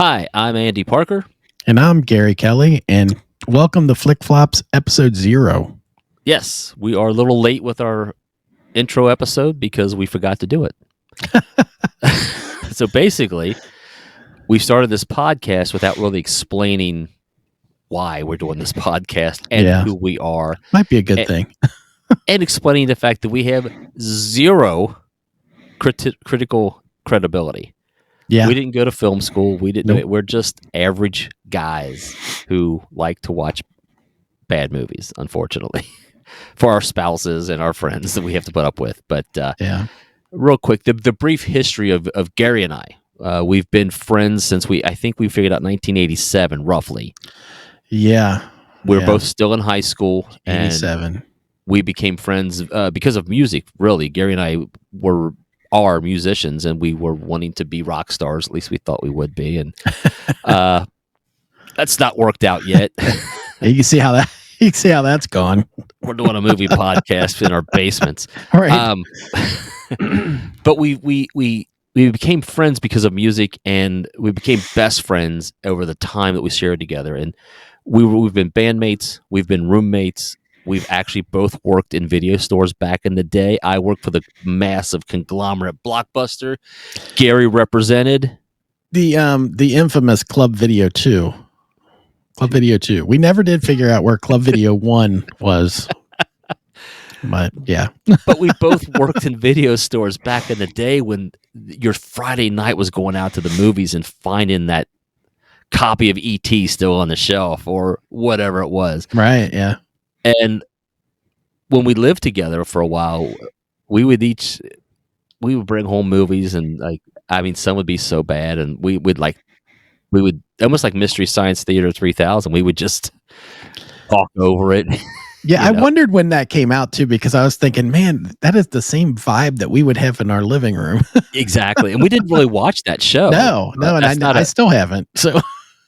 Hi, I'm Andy Parker. And I'm Gary Kelly, and welcome to FlickFlops episode 0. Yes, we are a little late with our intro episode because we forgot to do it. So basically, we started this podcast without really explaining why we're doing this podcast and who we are. Might be a good thing. And explaining the fact that we have zero critical credibility. Yeah. We didn't go to film school. We didn't. Nope. We're just average guys who like to watch bad movies, unfortunately, for our spouses and our friends that we have to put up with. But real quick, the brief history of Gary and I. We've been friends since I think we figured out 1987, roughly. Yeah. We're both still in high school. 87. And we became friends because of music, really. Gary and I are musicians, and we were wanting to be rock stars. At least we thought we would be. And that's not worked out yet. You can see how that's gone. We're doing a movie podcast in our basements. Right. But we became friends because of music, and we became best friends over the time that we shared together. And we've been bandmates, we've been roommates. We've actually both worked in video stores back in the day. I worked for the massive conglomerate Blockbuster. Gary represented the infamous Club Video 2. Club Video 2. We never did figure out where Club Video 1 was. But yeah. But we both worked in video stores back in the day when your Friday night was going out to the movies and finding that copy of E.T. still on the shelf or whatever it was. Right, yeah. And when we lived together for a while, we would bring home movies, and some would be so bad, and we would almost like Mystery Science Theater 3000. We would just talk over it. Yeah, I wondered when that came out too, because I was thinking, man, that is the same vibe that we would have in our living room. Exactly, and we didn't really watch that show. No, and I still haven't. So.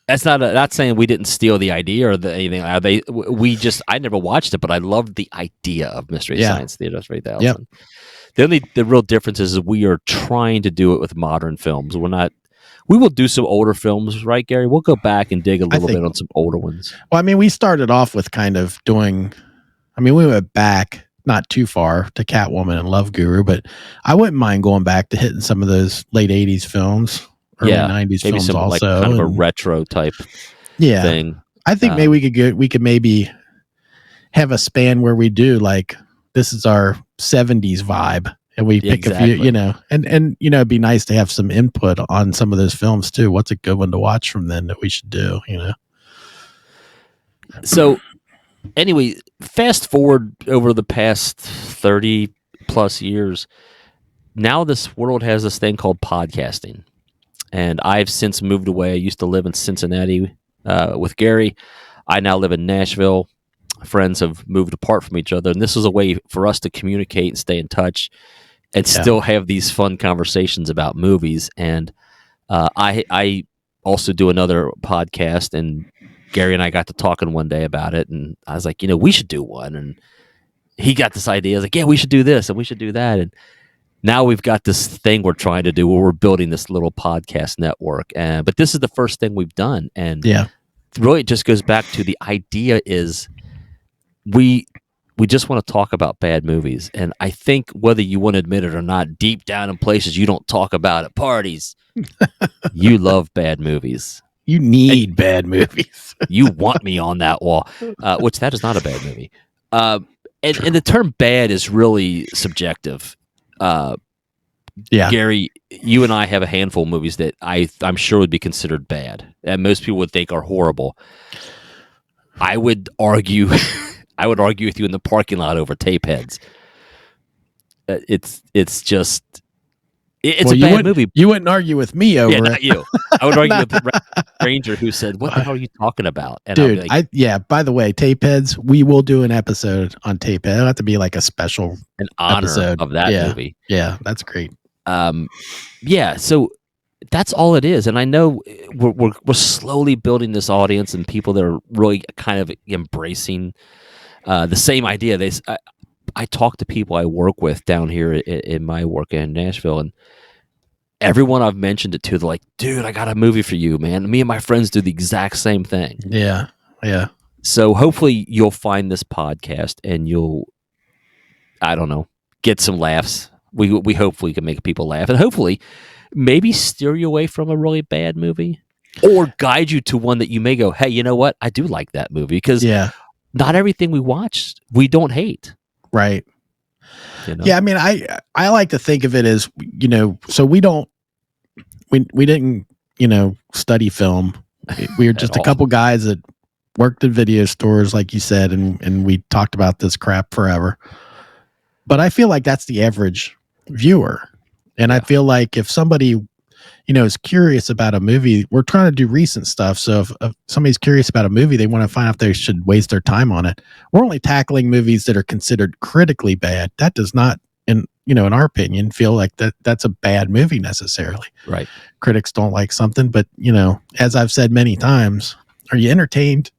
That's not saying we didn't steal the idea or anything. I never watched it, but I loved the idea of Mystery Science Theater 3000. Yep. The real difference is we are trying to do it with modern films. We will do some older films, right, Gary? We'll go back and dig a little bit on some older ones. Well, I mean, we started off with kind of doing, we went back not too far to Catwoman and Love Guru, but I wouldn't mind going back to hitting some of those late 80s films. Early 90s maybe films some also, kind of a retro type thing. I think maybe we could maybe have a span where we do this is our 70s vibe, and we pick a few, and it'd be nice to have some input on some of those films too. What's a good one to watch from then that we should do, So anyway, fast forward over the past 30 plus years, now this world has this thing called podcasting. And I've since moved away. I used to live in Cincinnati with Gary. I now live in Nashville. Friends have moved apart from each other. And this is a way for us to communicate and stay in touch and still have these fun conversations about movies. And I also do another podcast, and Gary and I got to talking one day about it. And I was like, we should do one. And he got this idea. I was like, yeah, we should do this and we should do that. And now we've got this thing we're trying to do where we're building this little podcast network. But this is the first thing we've done. And really it just goes back to the idea is we just want to talk about bad movies. And I think whether you want to admit it or not, deep down in places you don't talk about at parties, you love bad movies. You need bad movies. You want me on that wall, which that is not a bad movie. And the term bad is really subjective. Gary, you and I have a handful of movies that I'm sure would be considered bad, and most people would think are horrible. I would argue with you in the parking lot over Tapeheads. It's a bad movie. You wouldn't argue with me over it. Not you. I would argue with the stranger who said, "What the hell are you talking about?" And dude, by the way, Tapeheads, we will do an episode on Tapeheads. It'll have to be like an honor episode of that movie. Yeah, that's great. So that's all it is. And I know we're slowly building this audience and people that are really kind of embracing the same idea. I talk to people I work with down here in my work in Nashville, everyone I've mentioned it to, they're like, dude, I got a movie for you, man. Me and my friends do the exact same thing. Yeah. Yeah. So hopefully you'll find this podcast and you'll, I don't know, get some laughs. We hopefully can make people laugh, and hopefully maybe steer you away from a really bad movie or guide you to one that you may go, hey, you know what? I do like that movie, because not everything we watch, we don't hate. Right. You know? Yeah. I mean, I like to think of it as, so we didn't, study film. We were just a couple guys that worked in video stores, like you said, and we talked about this crap forever. But I feel like that's the average viewer. And I feel like if somebody, is curious about a movie, we're trying to do recent stuff. So if somebody's curious about a movie, they want to find out if they should waste their time on it. We're only tackling movies that are considered critically bad. That does not, in our opinion, feel like that's a bad movie necessarily. Right. Critics don't like something, but as I've said many times, are you entertained?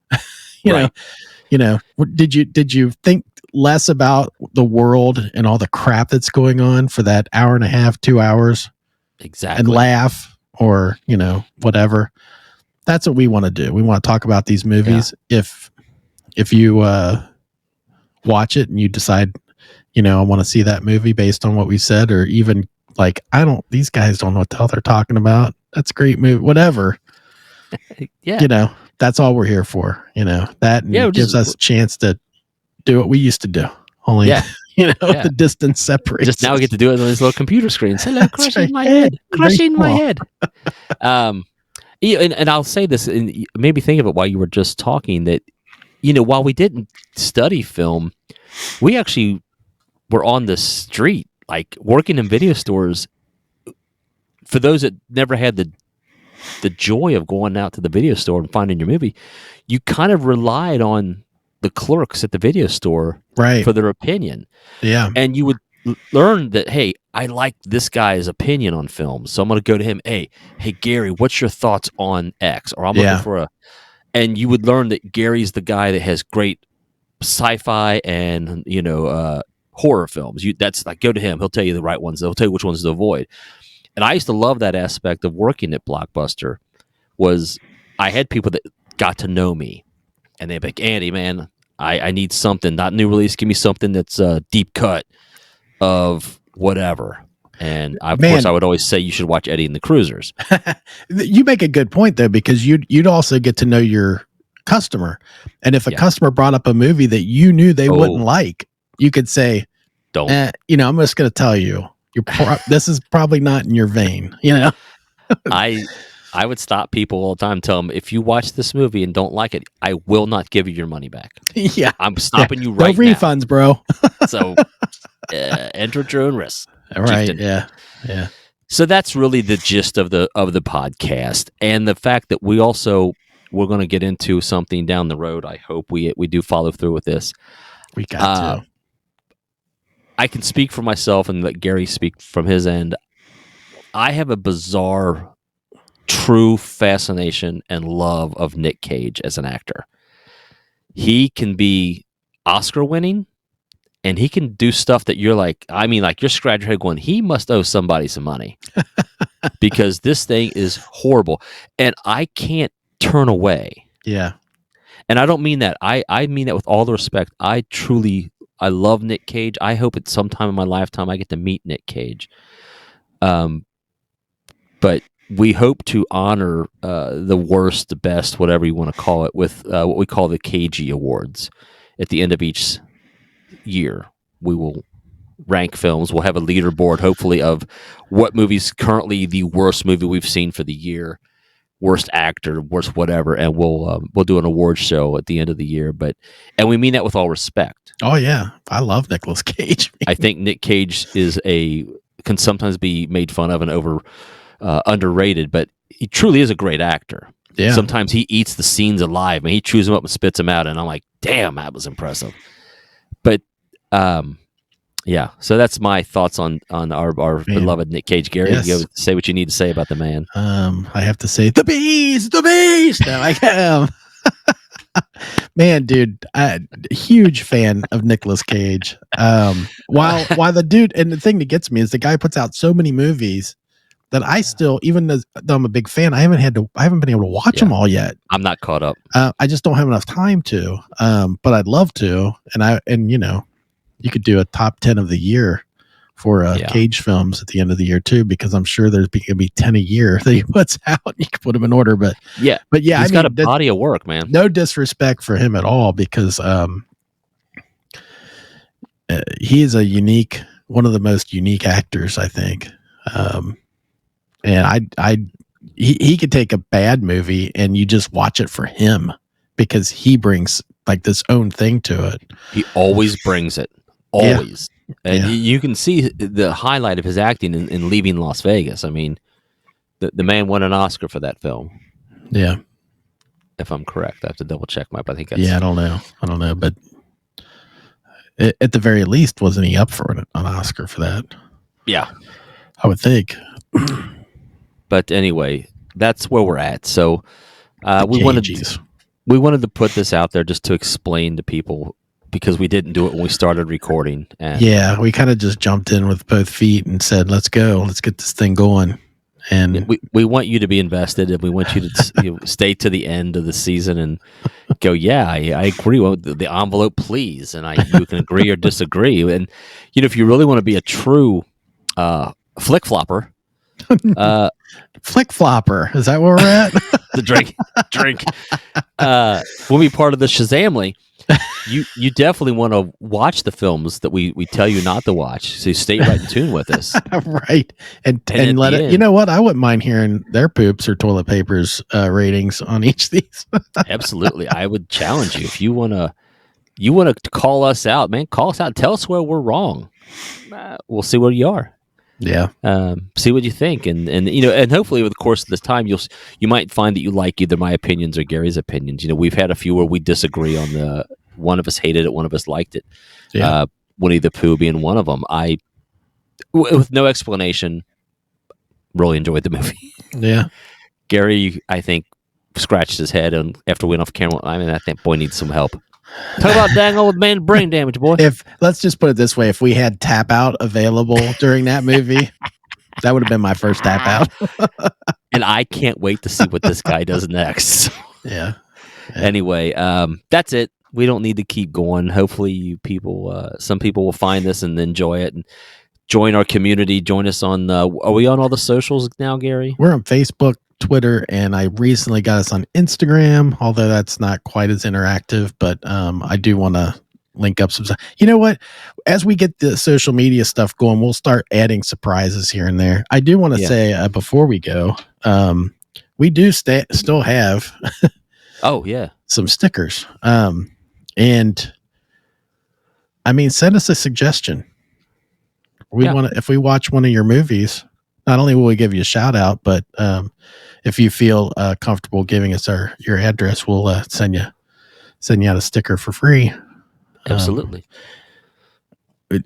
Did you think less about the world and all the crap that's going on for that hour and a half, 2 hours? Exactly. And laugh, or whatever. That's what we want to do. We want to talk about these movies. If you watch it and you decide, I want to see that movie based on what we said, or even like, these guys don't know what the hell they're talking about. That's a great movie, whatever. That's all we're here for, that, and it gives us a chance to do what we used to do. Only, the distance separates. Just now we get to do it on these little computer screens. Hello, crushing my head. Crushing my head. And I'll say this, and maybe think of it while you were just talking, that, while we didn't study film, we actually were on the street, like working in video stores. For those that never had the joy of going out to the video store and finding your movie, you kind of relied on the clerks at the video store for their opinion. Yeah. And you would learn that, hey, I like this guy's opinion on film, so I'm going to go to him. Hey, Gary, what's your thoughts on X? Or I'm looking for and you would learn that Gary's the guy that has great sci-fi and, horror films. That's like, go to him. He'll tell you the right ones. He'll tell you which ones to avoid. And I used to love that aspect of working at Blockbuster. Was I had people that got to know me, and they'd be like, Andy, man, I need something, not new release. Give me something that's a deep cut of whatever. And of course, I would always say you should watch Eddie and the Cruisers. You make a good point, though, because you'd also get to know your customer. And if a customer brought up a movie that you knew they wouldn't like, you could say, don't. I'm just going to tell you, this is probably not in your vein. I would stop people all the time, tell them, if you watch this movie and don't like it, I will not give you your money back. Yeah. I'm stopping you right now. No refunds, bro. So enter at your own risk. All right. Yeah. Yeah. So that's really the gist of the podcast. And the fact that we're going to get into something down the road. I hope we do follow through with this. We got to. I can speak for myself and let Gary speak from his end. I have a bizarre, true fascination and love of Nick Cage as an actor. He can be Oscar winning, and he can do stuff that you're like, you're scratching your head going, he must owe somebody some money because this thing is horrible. And I can't turn away. Yeah. And I don't mean that. I mean that with all the respect. I love Nick Cage. I hope at some time in my lifetime I get to meet Nick Cage. But we hope to honor the worst, the best, whatever you want to call it, with what we call the KG Awards. At the end of each year, we will rank films. We'll have a leaderboard, hopefully, of what movie's currently the worst movie we've seen for the year, worst actor, worst whatever, and we'll do an award show at the end of the year. And we mean that with all respect. Oh yeah, I love Nicolas Cage. I think Nick Cage can sometimes be made fun of and underrated, but he truly is a great actor. Yeah. Sometimes he eats the scenes alive, and he chews them up and spits them out, and I'm like, damn, that was impressive. But yeah, so that's my thoughts on our beloved Nick Cage. Gary, you say what you need to say about the man. I have to say, the beast. No, I am. Man, dude, huge fan of Nicolas Cage. While the dude, and the thing that gets me is the guy puts out so many movies that I still, even though I'm a big fan, I haven't been able to watch them all yet. I'm not caught up. I just don't have enough time to. But I'd love to. And you could do a top 10 of the year for Cage films at the end of the year too, because I'm sure there's going to be 10 a year that he puts out. You can put them in order, but yeah, he's got a body of work, man. No disrespect for him at all, because he is one of the most unique actors, I think. And he could take a bad movie and you just watch it for him, because he brings like this own thing to it. He always brings it. Always. Yeah. And you can see the highlight of his acting in Leaving Las Vegas. I mean, the man won an Oscar for that film. Yeah. If I'm correct. I have to double check but I think that's... Yeah, I don't know. But at the very least, wasn't he up for an Oscar for that? Yeah. I would think. But anyway, that's where we're at. So we wanted to put this out there just to explain to people, because we didn't do it when we started recording. And we kind of just jumped in with both feet and said, let's go. Let's get this thing going. And we want you to be invested, and we want you to stay to the end of the season and go, I agree with the envelope, please. And you can agree or disagree. And, if you really want to be a true FlickFlopper. FlickFlopper, is that where we're at? The drink. We'll be part of the Shazamly. You definitely want to watch the films that we tell you not to watch, so you stay right in tune with us. Right. And let it, you know what, I wouldn't mind hearing their poops or toilet papers ratings on each of these. Absolutely. I would challenge you, if you want to call us out, man, call us out, tell us where we're wrong. We'll see where you are. Yeah. See what you think, and and hopefully over the course of this time you might find that you like either my opinions or Gary's opinions. We've had a few where we disagree on one of us hated it, one of us liked it. Yeah. Winnie the Pooh being one of them. I, with no explanation, really enjoyed the movie. Yeah. Gary, I think, scratched his head and after we went off camera. I mean, I think boy needs some help. Talk about dang old man brain damage, boy. Let's just put it this way: if we had tap out available during that movie, that would have been my first tap out. And I can't wait to see what this guy does next. Yeah. Anyway, that's it. We don't need to keep going. Hopefully, you people, some people will find this and enjoy it and join our community. Join us on. Are we on all the socials now, Gary? We're on Facebook, Twitter, and I recently got us on Instagram, although that's not quite as interactive, but I do want to link up some stuff. You know what? As we get the social media stuff going, we'll start adding surprises here and there. I do want to say before we go, we do still have some stickers. And I mean, send us a suggestion. If we watch one of your movies, not only will we give you a shout out, but if you feel comfortable giving us your address, we'll send you out a sticker for free. Absolutely.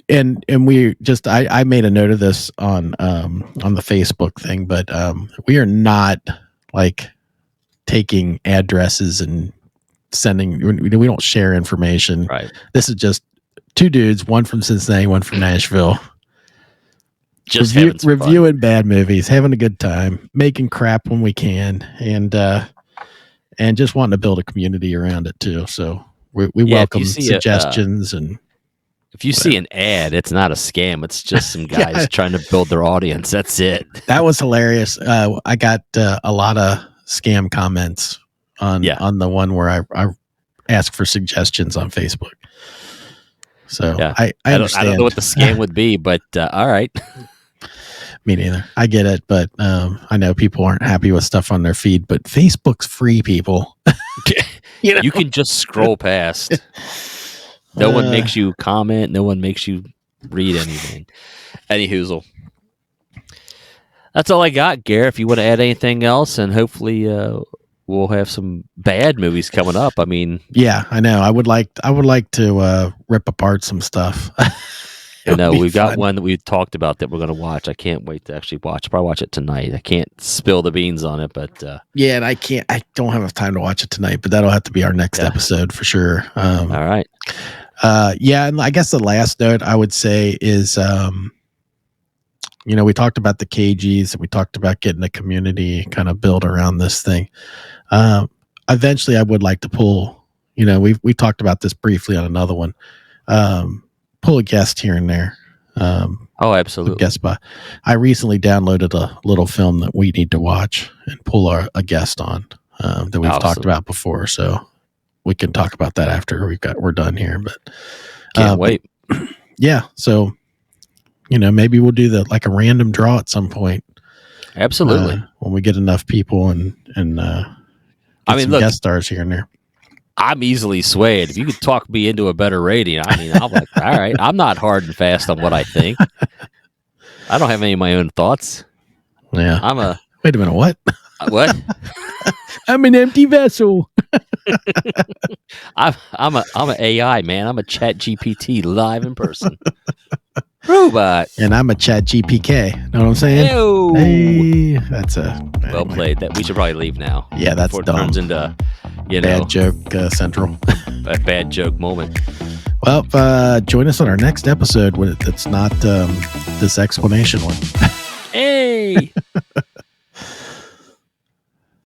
And we just I made a note of this on the Facebook thing, but we are not like taking addresses and sending. We don't share information. Right. This is just two dudes, one from Cincinnati, one from Nashville. Just reviewing bad movies, having a good time, making crap when we can, and just wanting to build a community around it too. So we welcome suggestions and. If you see an ad, it's not a scam. It's just some guys trying to build their audience. That's it. That was hilarious. I got a lot of scam comments on the one where I asked for suggestions on Facebook. So I understand. I don't know what the scam would be, but all right. Me neither. I get it, but I know people aren't happy with stuff on their feed. But Facebook's free, people. You can just scroll past. No one makes you comment. No one makes you read anything. Any hoozle. That's all I got, Gare. If you want to add anything else, and hopefully we'll have some bad movies coming up. I mean, yeah, I know. I would like to rip apart some stuff. I know we've got one that we talked about that we're going to watch. I can't wait to actually watch. Probably watch it tonight. I can't spill the beans on it, but yeah, and I don't have enough time to watch it tonight. But that'll have to be our next episode for sure. All right. Yeah, and I guess the last note I would say is we talked about the KGs, and we talked about getting a community kind of built around this thing. Eventually, I would like to pull. We talked about this briefly on another one. Pull a guest here and there. Oh, absolutely. Guest spot. I recently downloaded a little film that we need to watch and pull a guest on that we've talked about before. So we can talk about that after we're done here. But can't wait. Yeah. So maybe we'll do a random draw at some point. Absolutely. When we get enough people and look, guest stars here and there. I'm easily swayed. If you could talk me into a better rating, I'm like, all right, I'm not hard and fast on what I think. I don't have any of my own thoughts. Yeah. Wait a minute, what? What? I'm an empty vessel. I'm an AI, man. I'm a Chat GPT live in person. Robot. And I'm a Chat GPK. Know what I'm saying? Ew. Hey, that's well played. That we should probably leave now. Yeah, that's before it dumb. turns into bad joke central. A bad joke moment. Well, join us on our next episode when it's not this explanation one. Hey.